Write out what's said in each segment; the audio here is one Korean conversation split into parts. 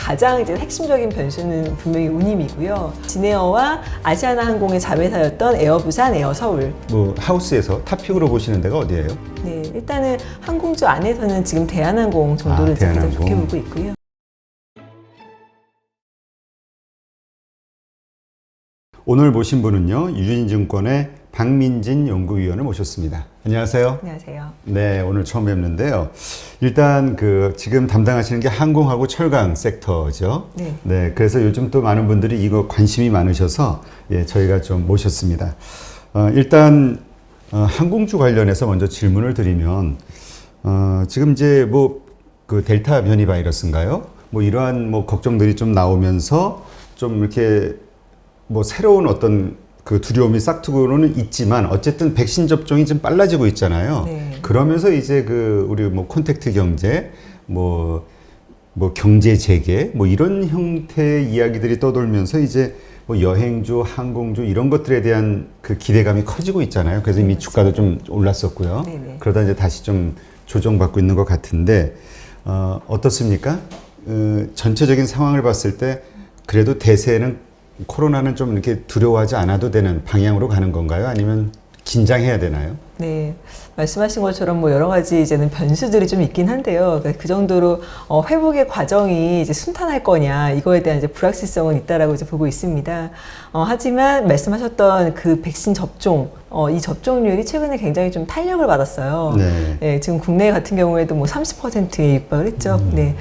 가장 이제 핵심적인 변수는 분명히 운임이고요. 진에어와 아시아나항공의 자회사였던 에어부산, 에어서울. 뭐 하우스에서 탑픽으로 보시는 데가 어디예요? 네, 일단은 항공주 안에서는 지금 대한항공 정도를 가장 대한항공. 좋게 보고 있고요. 오늘 모신 분은요, 유진증권의 박민진 연구위원을 모셨습니다. 안녕하세요. 안녕하세요. 네, 오늘 처음 뵙는데요. 일단 지금 담당하시는 게 항공하고 철강 섹터죠. 네. 네, 그래서 요즘 또 많은 분들이 이거 관심이 많으셔서 저희가 좀 모셨습니다. 일단 항공주 관련해서 먼저 질문을 드리면 지금 이제 그 델타 변이 바이러스인가요? 이러한 걱정들이 좀 나오면서 좀 이렇게 새로운 어떤 그 두려움이 싹트고는 있지만 어쨌든 백신 접종이 좀 빨라지고 있잖아요. 네. 그러면서 이제 우리 콘택트 경제, 경제 재개, 이런 형태의 이야기들이 떠돌면서 이제 여행주, 항공주 이런 것들에 대한 그 기대감이 커지고 있잖아요. 그래서 이미 주가도 좀 올랐었고요. 네네. 그러다 이제 다시 좀 조정받고 있는 것 같은데 어떻습니까? 전체적인 상황을 봤을 때 그래도 대세는 코로나는 좀 이렇게 두려워하지 않아도 되는 방향으로 가는 건가요? 아니면 긴장해야 되나요? 네, 말씀하신 것처럼 여러 가지 이제는 변수들이 좀 있긴 한데요. 그러니까 그 정도로 회복의 과정이 이제 순탄할 거냐 이거에 대한 이제 불확실성은 있다라고 이제 보고 있습니다. 하지만 말씀하셨던 그 백신 접종, 이 접종률이 최근에 굉장히 좀 탄력을 받았어요. 네. 네, 지금 국내 같은 경우에도 30%에 육박을 했죠. 네,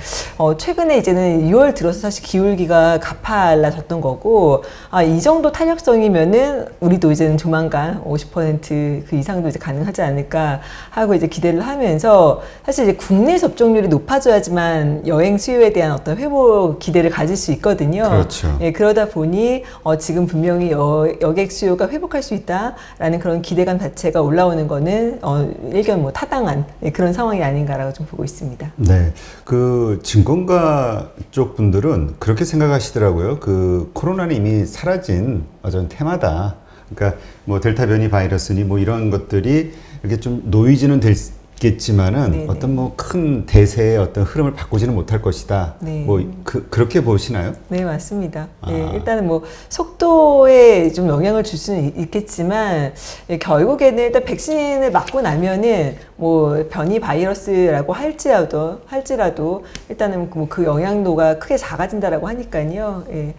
최근에 이제는 6월 들어서 사실 기울기가 가팔라졌던 거고, 이 정도 탄력성이면은 우리도 이제는 조만간 50% 이상도 이제 가능하지 않을까 하고 이제 기대를 하면서 사실 이제 국내 접종률이 높아져야지만 여행 수요에 대한 어떤 회복 기대를 가질 수 있거든요. 그렇죠. 예, 그러다 보니 지금 분명히 여객 수요가 회복할 수 있다라는 그런 기대감 자체가 올라오는 거는 일견 타당한 그런 상황이 아닌가라고 좀 보고 있습니다. 네, 그 증권가 쪽 분들은 그렇게 생각하시더라고요. 그 코로나는 이미 사라진 어떤 테마다. 그러니까 델타 변이 바이러스니 이런 것들이 이렇게 좀 노이즈는 됐겠지만은 네네. 어떤 큰 대세의 어떤 흐름을 바꾸지는 못할 것이다. 네. 그렇게 보시나요? 네, 맞습니다. 네, 일단은 속도에 좀 영향을 줄 수는 있겠지만, 결국에는 일단 백신을 맞고 나면은 변이 바이러스라고 할지라도 일단은 그 영향도가 크게 작아진다라고 하니까요. 예,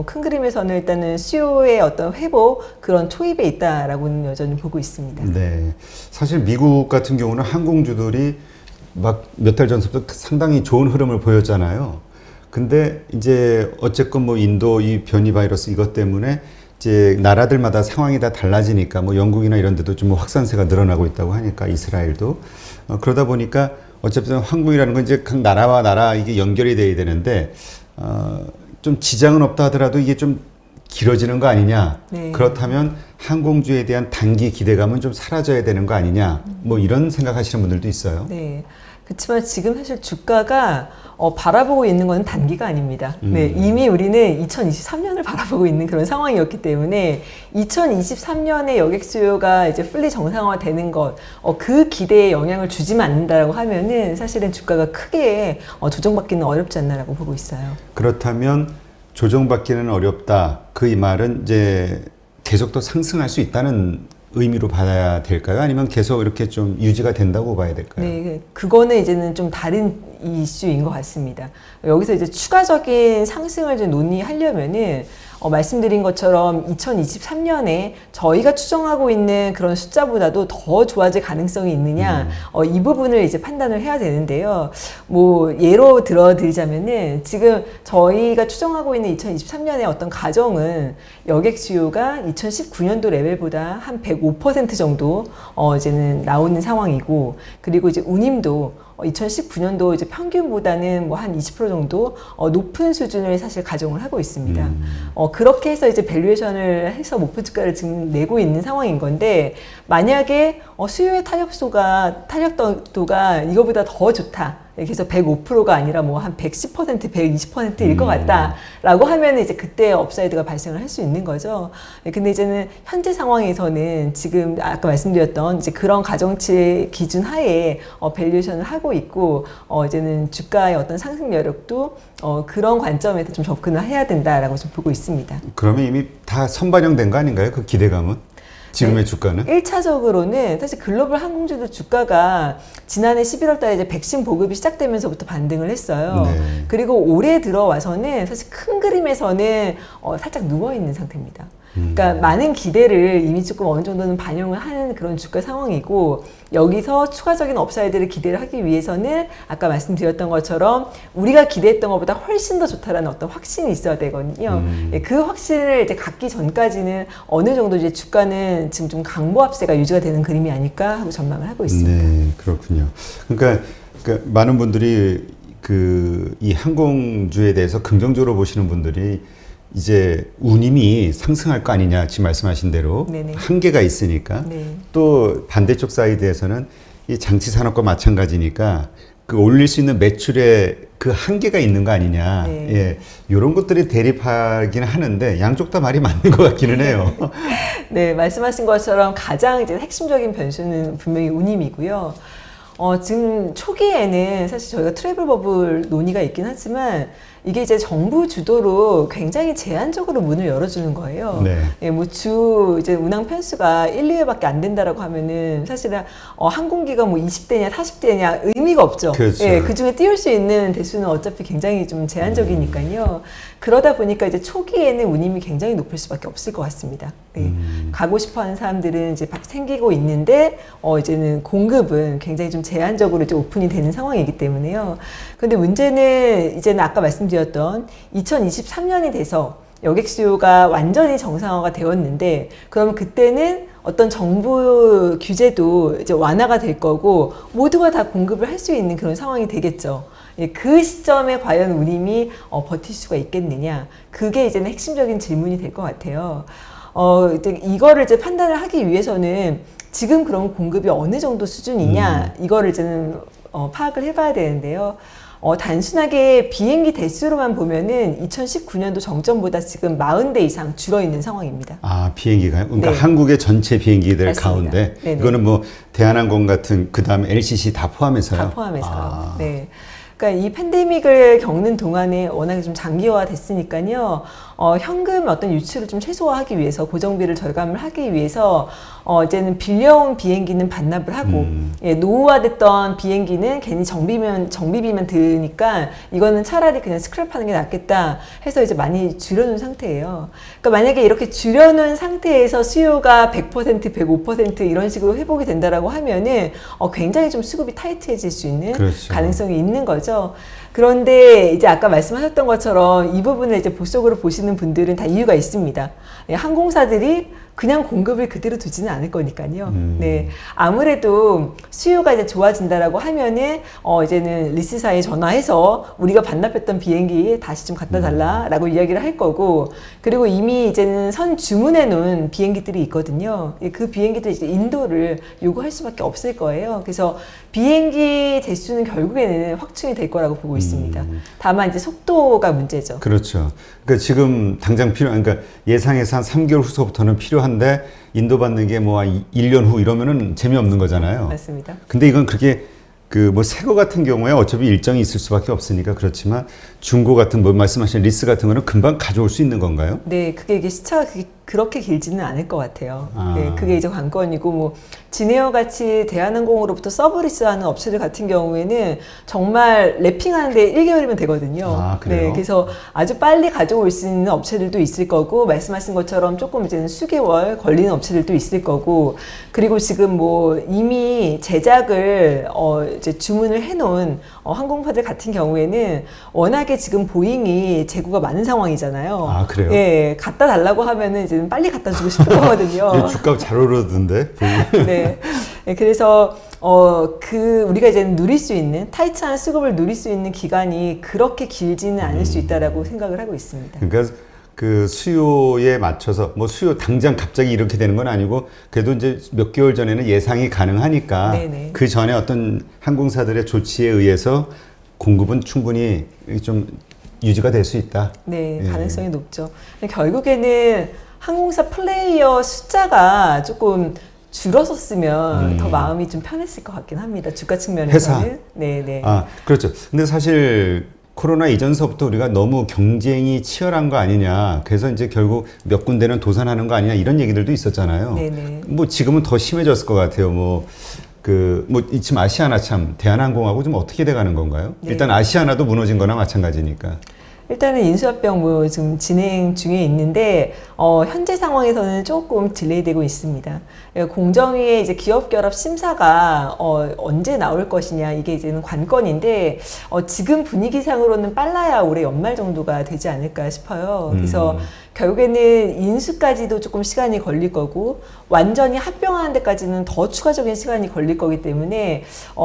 큰 그림에서는 일단은 수요의 어떤 회복 그런 초입에 있다라고는 여전히 보고 있습니다. 네. 사실 미국 같은 경우는 항공주들이 몇 달 전부터 상당히 좋은 흐름을 보였잖아요. 근데 이제 어쨌건 인도 이 변이 바이러스 이것 때문에 이제 나라들마다 상황이 다 달라지니까 영국이나 이런 데도 좀 확산세가 늘어나고 있다고 하니까 이스라엘도 그러다 보니까 어쨌든 항공이라는 건 이제 각 나라와 나라 이게 연결이 돼야 되는데 좀 지장은 없다 하더라도 이게 좀 길어지는 거 아니냐. 네. 그렇다면 항공주에 대한 단기 기대감은 좀 사라져야 되는 거 아니냐. 이런 생각하시는 분들도 있어요. 네. 그렇지만 지금 사실 주가가 바라보고 있는 건 단기가 아닙니다. 네, 이미 우리는 2023년을 바라보고 있는 그런 상황이었기 때문에 2023년에 여객 수요가 이제 풀리 정상화되는 것, 그 기대에 영향을 주지만 않는다라고 하면은 사실은 주가가 크게 조정받기는 어렵지 않나라고 보고 있어요. 그렇다면 조정받기는 어렵다. 이 말은 이제 계속 더 상승할 수 있다는 의미로 받아야 될까요? 아니면 계속 이렇게 좀 유지가 된다고 봐야 될까요? 네, 그거는 이제는 좀 다른 이슈인 것 같습니다. 여기서 이제 추가적인 상승을 좀 논의하려면은 말씀드린 것처럼 2023년에 저희가 추정하고 있는 그런 숫자보다도 더 좋아질 가능성이 있느냐, 이 부분을 이제 판단을 해야 되는데요. 예로 들자면은 지금 저희가 추정하고 있는 2023년의 어떤 가정은 여객 수요가 2019년도 레벨보다 한 105% 정도 이제는 나오는 상황이고, 그리고 이제 운임도 2019년도 이제 평균보다는 한 20% 정도 높은 수준을 사실 가정을 하고 있습니다. 그렇게 해서 이제 밸류에이션을 해서 목표 주가를 지금 내고 있는 상황인 건데, 만약에 수요의 탄력도가 이거보다 더 좋다. 그래서 105%가 아니라 뭐 한 110%, 120%일 것 같다라고 하면 이제 그때 업사이드가 발생을 할 수 있는 거죠. 근데 이제는 현재 상황에서는 지금 아까 말씀드렸던 이제 그런 가정치 기준 하에 밸류에이션을 하고 있고 이제는 주가의 어떤 상승 여력도 그런 관점에서 좀 접근을 해야 된다라고 좀 보고 있습니다. 그러면 이미 다 선반영된 거 아닌가요? 그 기대감은? 지금의 주가는? 1차적으로는 사실 글로벌 항공주들 주가가 지난해 11월 달에 이제 백신 보급이 시작되면서부터 반등을 했어요. 네. 그리고 올해 들어와서는 사실 큰 그림에서는 살짝 누워있는 상태입니다. 그러니까 많은 기대를 이미 조금 어느 정도는 반영을 하는 그런 주가 상황이고 여기서 추가적인 업사이드를 기대를 하기 위해서는 아까 말씀드렸던 것처럼 우리가 기대했던 것보다 훨씬 더 좋다라는 어떤 확신이 있어야 되거든요. 그 확신을 이제 갖기 전까지는 어느 정도 이제 주가는 지금 좀 강보합세가 유지가 되는 그림이 아닐까 하고 전망을 하고 있습니다. 네, 그렇군요. 그러니까 많은 분들이 이 항공주에 대해서 긍정적으로 보시는 분들이 이제 운임이 상승할 거 아니냐 지금 말씀하신 대로 네네. 한계가 있으니까 네. 또 반대쪽 사이드에서는 이 장치 산업과 마찬가지니까 그 올릴 수 있는 매출에 그 한계가 있는 거 아니냐. 네. 예, 이런 것들이 대립하긴 하는데 양쪽 다 말이 맞는 것 같기는 해요. 네, 말씀하신 것처럼 가장 이제 핵심적인 변수는 분명히 운임이고요. 지금 초기에는 사실 저희가 트래블 버블 논의가 있긴 하지만 이게 이제 정부 주도로 굉장히 제한적으로 문을 열어주는 거예요. 네. 예, 뭐 주 이제 운항 편수가 1, 2회밖에 안 된다라고 하면은 사실은 항공기가 뭐 20대냐 40대냐 의미가 없죠. 그렇죠. 예, 그 중에 띄울 수 있는 대수는 어차피 굉장히 좀 제한적이니까요. 그러다 보니까 이제 초기에는 운임이 굉장히 높을 수밖에 없을 것 같습니다. 예, 가고 싶어하는 사람들은 이제 생기고 있는데 이제는 공급은 굉장히 좀 제한적으로 이제 오픈이 되는 상황이기 때문에요. 그런데 문제는 이제는 아까 말씀드렸던 2023년이 돼서 여객 수요가 완전히 정상화가 되었는데 그러면 그때는 어떤 정부 규제도 이제 완화가 될 거고 모두가 다 공급을 할 수 있는 그런 상황이 되겠죠. 그 시점에 과연 운임이 버틸 수가 있겠느냐 그게 이제는 핵심적인 질문이 될 것 같아요. 이제 이거를 이제 판단을 하기 위해서는 지금 그런 공급이 어느 정도 수준이냐 이거를 이제는 파악을 해봐야 되는데요. 단순하게 비행기 대수로만 보면은 2019년도 정점보다 지금 40대 이상 줄어 있는 상황입니다. 아, 비행기가요? 그러니까 네. 한국의 전체 비행기들 맞습니다. 가운데 네네. 이거는 뭐 대한항공 같은 그다음에 LCC 다 포함해서요. 다 포함해서요. 아. 네. 그러니까 이 팬데믹을 겪는 동안에 워낙에 좀 장기화 됐으니까요. 현금 어떤 유출을 좀 최소화하기 위해서 고정비를 절감을 하기 위해서 이제는 빌려온 비행기는 반납을 하고 예, 노후화됐던 비행기는 괜히 정비비만 드니까 이거는 차라리 그냥 스크랩하는 게 낫겠다 해서 이제 많이 줄여놓은 상태예요. 그러니까 만약에 이렇게 줄여놓은 상태에서 수요가 100%, 105% 이런 식으로 회복이 된다라고 하면은 굉장히 좀 수급이 타이트해질 수 있는 그렇죠. 가능성이 있는 거죠. 그런데 이제 아까 말씀하셨던 것처럼 이 부분을 이제 보석으로 보시는 분들은 다 이유가 있습니다. 항공사들이 그냥 공급을 그대로 두지는 않을 거니까요. 네. 아무래도 수요가 이제 좋아진다라고 하면은, 이제는 리스사에 전화해서 우리가 반납했던 비행기 다시 좀 갖다 달라라고 이야기를 할 거고, 그리고 이미 이제는 선 주문해 놓은 비행기들이 있거든요. 그 비행기들 이제 인도를 요구할 수밖에 없을 거예요. 그래서 비행기 대수는 결국에는 확충이 될 거라고 보고 있습니다. 다만 이제 속도가 문제죠. 그렇죠. 그러니까 지금 당장 그러니까 예상에서 한 3개월 후서부터는 필요한데 인도받는 게 뭐 1년 후 이러면은 재미없는 거잖아요. 맞습니다. 근데 이건 그게 뭐 새거 같은 경우에 어차피 일정이 있을 수밖에 없으니까 그렇지만 중고 같은 뭐 말씀하신 리스 같은 거는 금방 가져올 수 있는 건가요? 네, 그게 이게 시차가 그렇게 길지는 않을 것 같아요. 아. 네, 그게 이제 관건이고 뭐 진에어 같이 대한항공으로부터 서브리스하는 업체들 같은 경우에는 정말 랩핑하는데 1개월이면 되거든요. 아, 그래요? 네, 그래서 아주 빨리 가져올 수 있는 업체들도 있을 거고 말씀하신 것처럼 조금 이제는 수개월 걸리는 업체들도 있을 거고 그리고 지금 뭐 이미 제작을 이제 주문을 해놓은 항공사들 같은 경우에는 워낙에 지금 보잉이 재고가 많은 상황이잖아요. 아, 그래요? 예, 갖다 달라고 하면은 이제 빨리 갖다 주고 싶은 거거든요. 주가 잘 오르던데. 네. 네, 그래서 우리가 이제 누릴 수 있는 타이트한 수급을 누릴 수 있는 기간이 그렇게 길지는 않을 수 있다라고 생각을 하고 있습니다. 그러니까 그 수요에 맞춰서 뭐 수요 당장 갑자기 이렇게 되는 건 아니고 그래도 이제 몇 개월 전에는 예상이 가능하니까 네네. 그 전에 어떤 항공사들의 조치에 의해서 공급은 충분히 좀 유지가 될 수 있다. 네, 예. 가능성이 높죠. 근데 결국에는 항공사 플레이어 숫자가 조금 줄어섰으면 더 마음이 좀 편했을 것 같긴 합니다. 주가 측면에서는. 회사. 네, 네. 아, 그렇죠. 근데 사실 코로나 이전서부터 우리가 너무 경쟁이 치열한 거 아니냐. 그래서 이제 결국 몇 군데는 도산하는 거 아니냐 이런 얘기들도 있었잖아요. 네네. 뭐 지금은 더 심해졌을 것 같아요. 뭐 지금 아시아나 참 대한항공하고 좀 어떻게 돼가는 건가요? 네. 일단 아시아나도 무너진 거나 마찬가지니까. 일단은 인수합병 뭐 지금 진행 중에 있는데 현재 상황에서는 조금 딜레이되고 있습니다. 공정위의 이제 기업 결합 심사가 언제 나올 것이냐 이게 이제는 관건인데 지금 분위기상으로는 빨라야 올해 연말 정도가 되지 않을까 싶어요. 그래서 결국에는 인수까지도 조금 시간이 걸릴 거고 완전히 합병하는 데까지는 더 추가적인 시간이 걸릴 거기 때문에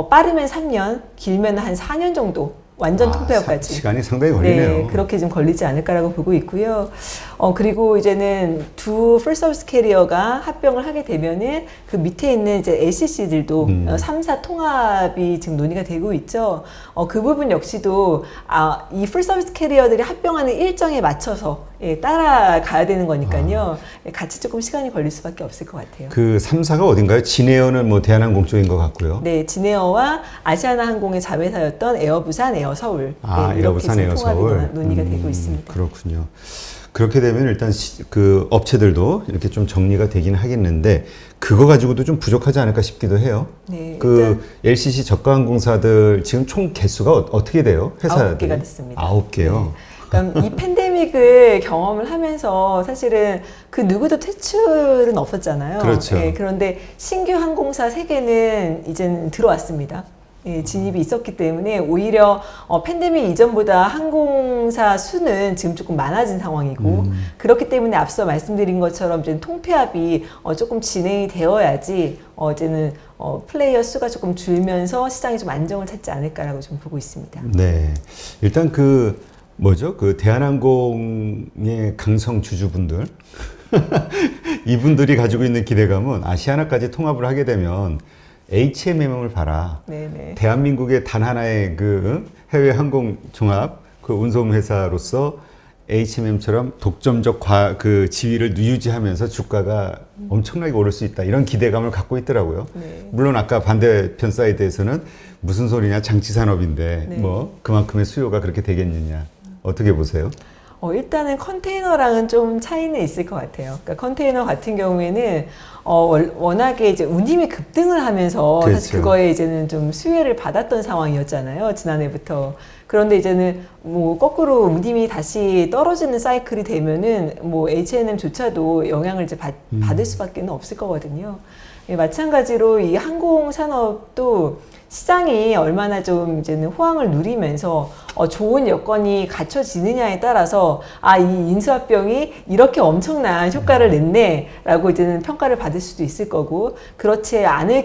빠르면 3년, 길면 한 4년 정도. 완전 통폐합까지. 시간이 상당히 걸리네요. 네, 그렇게 좀 걸리지 않을까라고 보고 있고요. 그리고 이제는 두 풀서비스 캐리어가 합병을 하게 되면은 그 밑에 있는 이제 LCC들도 3사 통합이 지금 논의가 되고 있죠. 그 부분 역시도 이 풀서비스 캐리어들이 합병하는 일정에 맞춰서 따라가야 되는 거니까요. 같이 조금 시간이 걸릴 수밖에 없을 것 같아요. 그 3사가 어딘가요? 진에어는 뭐 대한항공 쪽인 것 같고요. 네, 진에어와 아시아나항공의 자회사였던 에어부산, 에어서울 이렇게 에어부산, 지금 에어서울. 통합이 논의가 되고 있습니다. 그렇군요. 그렇게 되면 일단 그 업체들도 이렇게 좀 정리가 되긴 하겠는데 그거 가지고도 좀 부족하지 않을까 싶기도 해요. 네, 그 LCC 저가항공사들 지금 총 개수가 어떻게 돼요? 회사들이? 9개가 됐습니다. 9개요. 네. 그러니까 이 팬데믹을 경험을 하면서 사실은 그 누구도 퇴출은 없었잖아요. 그렇죠. 그런데 신규 항공사 3개는 이제는 들어왔습니다. 진입이 있었기 때문에 오히려 팬데믹 이전보다 항공사 수는 지금 조금 많아진 상황이고 그렇기 때문에 앞서 말씀드린 것처럼 이제 통폐합이 조금 진행이 되어야지 이제는 플레이어 수가 조금 줄면서 시장이 좀 안정을 찾지 않을까라고 좀 보고 있습니다. 네. 일단 그 대한항공의 강성 주주분들 이분들이 가지고 있는 기대감은 아시아나까지 통합을 하게 되면 HMM을 봐라. 네네. 대한민국의 단 하나의 그 해외 항공 종합 그 운송 회사로서 HMM처럼 독점적 그 지위를 유지하면서 주가가 엄청나게 오를 수 있다. 이런 기대감을 갖고 있더라고요. 네. 물론 아까 반대편 사이드에서는 무슨 소리냐 장치 산업인데 네. 뭐 그만큼의 수요가 그렇게 되겠느냐. 어떻게 보세요? 일단은 컨테이너랑은 좀 차이는 있을 것 같아요. 그러니까 컨테이너 같은 경우에는 워낙에 이제 운임이 급등을 하면서 그렇죠. 사실 그거에 이제는 좀 수혜를 받았던 상황이었잖아요. 지난해부터. 그런데 이제는 뭐 거꾸로 운임이 다시 떨어지는 사이클이 되면은 뭐 H&M조차도 영향을 이제 받을 수밖에 없을 거거든요. 마찬가지로 이 항공 산업도 시장이 얼마나 좀 이제는 호황을 누리면서 좋은 여건이 갖춰지느냐에 따라서 이 인수합병이 이렇게 엄청난 효과를 냈네라고 이제는 평가를 받을 수도 있을 거고 그렇지 않을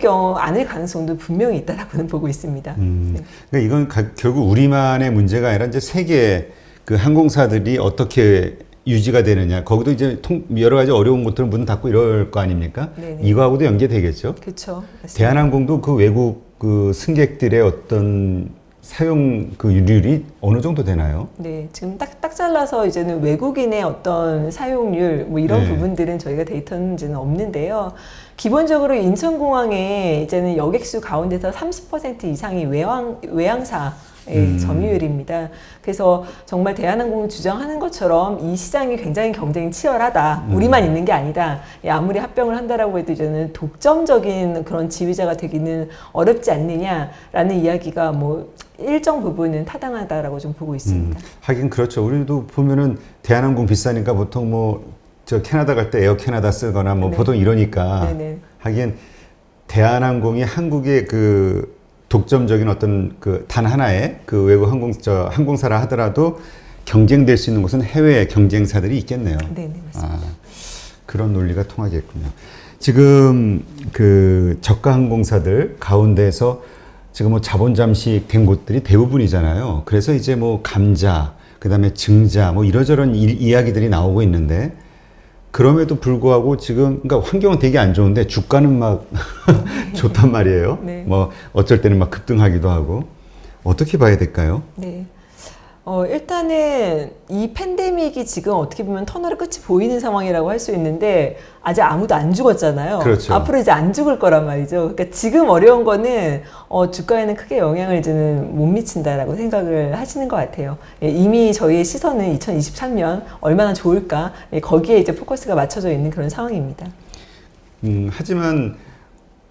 가능성도 분명히 있다라고는 보고 있습니다. 네. 그러니까 이건 결국 우리만의 문제가 아니라 이제 세계 그 항공사들이 어떻게 유지가 되느냐. 거기도 이제 여러 가지 어려운 것들은 문 닫고 이럴 거 아닙니까? 네네. 이거하고도 연계되겠죠. 그렇죠. 대한항공도 그 외국 그 승객들의 어떤 사용 그 율이 어느 정도 되나요? 네, 지금 딱 잘라서 이제는 외국인의 어떤 사용률 뭐 이런 네. 부분들은 저희가 데이터는 이제는 없는데요. 기본적으로 인천공항에 이제는 여객수 가운데서 30% 이상이 외항사 점유율입니다. 그래서 정말 대한항공이 주장하는 것처럼 이 시장이 굉장히 경쟁이 치열하다. 우리만 있는 게 아니다. 아무리 합병을 한다라고 해도 이제는 독점적인 그런 지휘자가 되기는 어렵지 않느냐라는 이야기가 뭐 일정 부분은 타당하다라고 좀 보고 있습니다. 하긴 그렇죠. 우리도 보면은 대한항공 비싸니까 보통 뭐 저 캐나다 갈 때 에어 캐나다 쓰거나 뭐 네. 보통 이러니까 네네. 하긴 대한항공이 한국의 그 독점적인 어떤 그 단 하나의 그 외국 항공사라 하더라도 경쟁될 수 있는 곳은 해외 경쟁사들이 있겠네요. 네네, 맞습니다. 그런 논리가 통하겠군요. 지금 그 저가 항공사들 가운데서 지금 뭐 자본 잠식 된 곳들이 대부분이잖아요. 그래서 이제 뭐 감자, 그다음에 증자, 뭐 이러저런 이야기들이 나오고 있는데 그럼에도 불구하고 지금 그러니까 환경은 되게 안 좋은데 주가는 막 좋단 말이에요. 네. 뭐 어쩔 때는 막 급등하기도 하고 어떻게 봐야 될까요? 네. 일단은 이 팬데믹이 지금 어떻게 보면 터널의 끝이 보이는 상황이라고 할 수 있는데 아직 아무도 안 죽었잖아요. 그렇죠. 앞으로 이제 안 죽을 거란 말이죠. 그러니까 지금 어려운 거는 주가에는 크게 영향을 이제는 못 미친다라고 생각을 하시는 것 같아요. 예, 이미 저희의 시선은 2023년 얼마나 좋을까 거기에 이제 포커스가 맞춰져 있는 그런 상황입니다. 하지만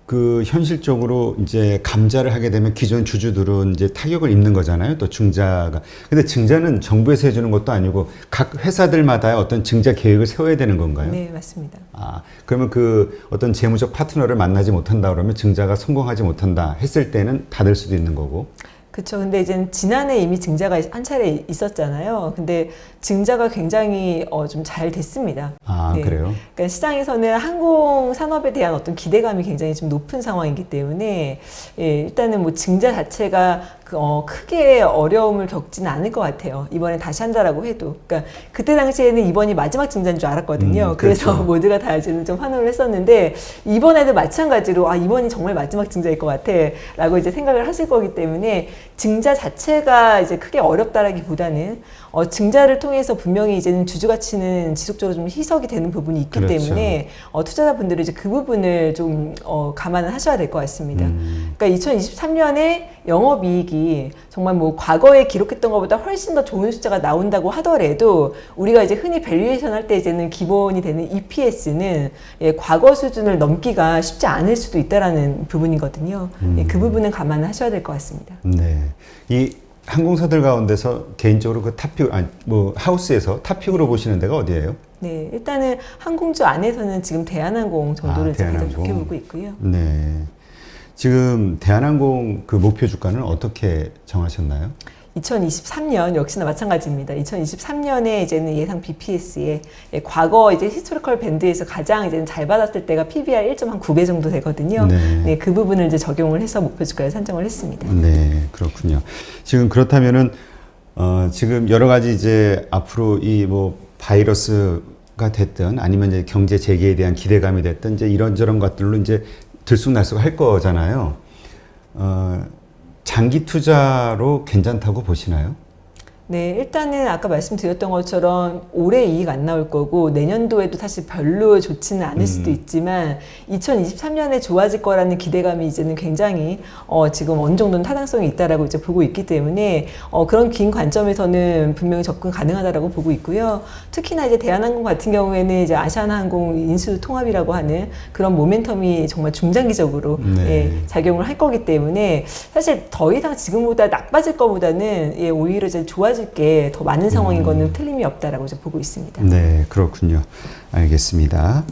그 현실적으로 이제 감자를 하게 되면 기존 주주들은 이제 타격을 입는 거잖아요. 또 증자가. 근데 증자는 정부에서 해주는 것도 아니고 각 회사들마다 어떤 증자 계획을 세워야 되는 건가요? 네, 맞습니다. 아, 그러면 그 어떤 재무적 파트너를 만나지 못한다 그러면 증자가 성공하지 못한다 했을 때는 닫을 수도 있는 거고. 그렇죠. 근데 이제 지난해 이미 증자가 한 차례 있었잖아요. 근데 증자가 굉장히 좀 잘 됐습니다. 아, 네. 그래요? 그러니까 시장에서는 항공 산업에 대한 어떤 기대감이 굉장히 좀 높은 상황이기 때문에 예, 일단은 뭐 증자 자체가 크게 어려움을 겪지는 않을 것 같아요. 이번에 다시 한다라고 해도. 그러니까 그때 당시에는 이번이 마지막 증자인 줄 알았거든요. 그래서 그렇죠. 모두가 다 이제는 좀 환호를 했었는데 이번에도 마찬가지로 이번이 정말 마지막 증자일 것 같아라고 이제 생각을 하실 거기 때문에 증자 자체가 이제 크게 어렵다라기보다는 증자를 통해서 분명히 이제는 주주 가치는 지속적으로 좀 희석이 되는 부분이 있기 그렇죠. 때문에 투자자분들이 이제 그 부분을 좀 감안을 하셔야 될 것 같습니다. 그러니까 2023년에 영업이익이 정말 뭐 과거에 기록했던 것보다 훨씬 더 좋은 숫자가 나온다고 하더라도 우리가 이제 흔히 밸류에이션 할 때 이제는 기본이 되는 EPS는 과거 수준을 넘기가 쉽지 않을 수도 있다라는 부분이거든요. 그 부분은 감안을 하셔야 될 것 같습니다. 네. 이 항공사들 가운데서 개인적으로 그 탑픽, 하우스에서 탑픽으로 보시는 데가 어디예요? 네, 일단은 항공주 안에서는 지금 대한항공 정도를 이제 가장 대한항공. 좋게 보고 있고요. 네. 지금 대한항공 그 목표 주가는 어떻게 정하셨나요? 2023년 역시나 마찬가지입니다. 2023년에 이제는 예상 BPS에 과거 이제 히스토리컬 밴드에서 가장 이제 잘 받았을 때가 PBR 1.9배 정도 되거든요. 네. 네, 그 부분을 이제 적용을 해서 목표 주가를 산정을 했습니다. 네, 그렇군요. 지금 그렇다면은 지금 여러 가지 이제 앞으로 이 뭐 바이러스가 됐든 아니면 이제 경제 재개에 대한 기대감이 됐든 이제 이런저런 것들로 이제 들쑥날쑥 할 거잖아요. 장기 투자로 괜찮다고 보시나요? 네, 일단은 아까 말씀드렸던 것처럼 올해 이익 안 나올 거고 내년도에도 사실 별로 좋지는 않을 수도 있지만 2023년에 좋아질 거라는 기대감이 이제는 굉장히 지금 어느 정도는 타당성이 있다라고 이제 보고 있기 때문에 그런 긴 관점에서는 분명히 접근 가능하다라고 보고 있고요. 특히나 이제 대한항공 같은 경우에는 이제 아시아나항공 인수 통합이라고 하는 그런 모멘텀이 정말 중장기적으로 네. 작용을 할 거기 때문에 사실 더 이상 지금보다 나빠질 거보다는 오히려 이제 좋아질 게 더 많은 상황인 거는 틀림이 없다라고 이제 보고 있습니다. 네, 그렇군요. 알겠습니다.